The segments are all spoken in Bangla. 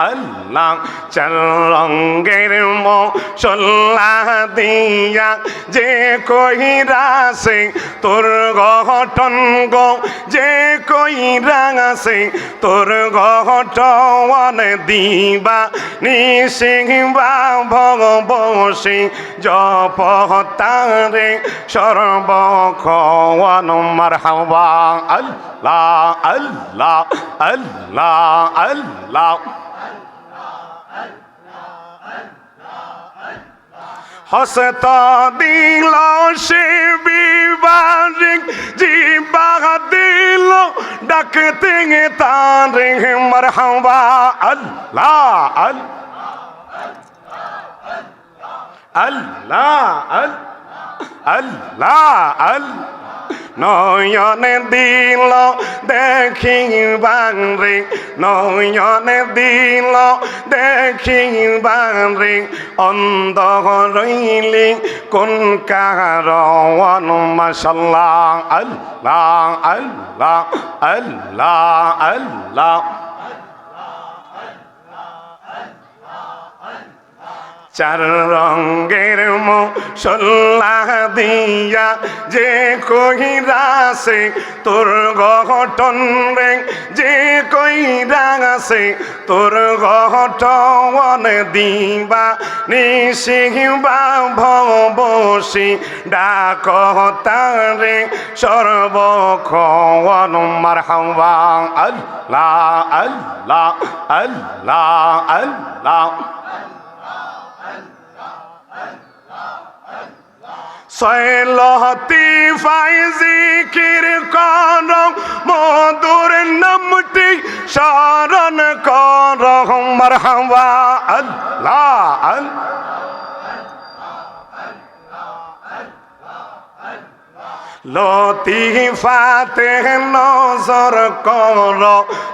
আল্লাহ চার রঙের মশলা দিয়া যে কইরাছে তোর গঠন গো যে কইরাছে তোর গঠন দিবা নিসিংবা ভগবসী জপতারে সর্বক্ষণ মারহাবা আল্লাহ আল্লাহ আল্লাহ আল্লাহ হসত দিল সে বিবারিক জিবা দিল ডাকতে তারে মারহাবা আল্লাহ আল্লাহ আল্লাহ আল্লাহ নয়নে দিল দেখিবার রে নয়নে দিল দেখিবার রে অন্ধ রইলি কোন কারণ মাশাল্লাহ আল্লাহ আল্লাহ আল্লাহ আল্লাহ চার রঙের মশলা দিয়া যে কইরাছে তোর গঠন রে যে কইরাছে তোর গঠন দিবা নিসিংবা ভবসী ডাকতারে সর্বক্ষণ মারহাবা আল্লাহ আল্লাহ আল্লাহ আল্লাহ সয়লহতি ফাইজিকির কর মধুর নামটি স্মরণ কর মারহাবা আল্লাহ লতিফাতে নজর কর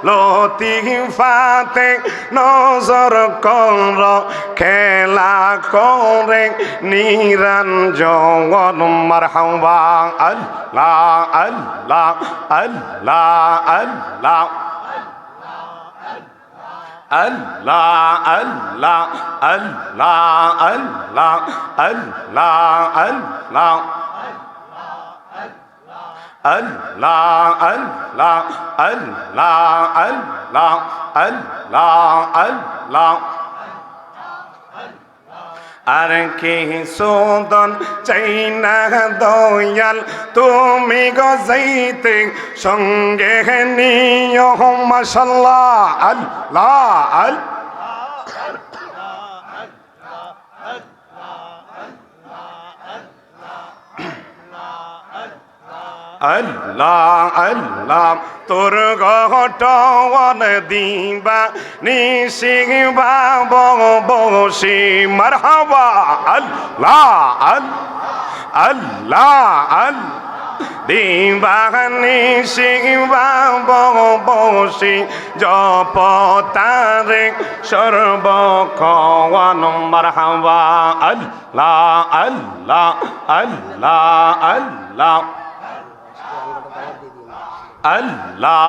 লতিফাতে নজর কর খেলা করে নিরঞ্জন মারহাবা আল্লাহ আল্লাহ আল্লাহ আল্লাহ আল্লাহ আল্লাহ আল্লাহ আল্লাহ আল্লাহ আল্লাহ Allah Allah Allah Allah Allah Allah আর কি সুদন চাইনা দয়াল তুমি গজাইতে সঙ্গে নিয় মাশাল্লাহ আল্লাহ আল্লাহ আল্লাহ তোর গঠন দিবা নিসিংবা ভবসী মারহাবা আল্লাহ আল্লাহ দিবা নিসিংবা ভবসী জপতারে সর্বক্ষণ মারহাবা আল্লাহ আল্লাহ আল্লাহ আল্লাহ আল্লাহ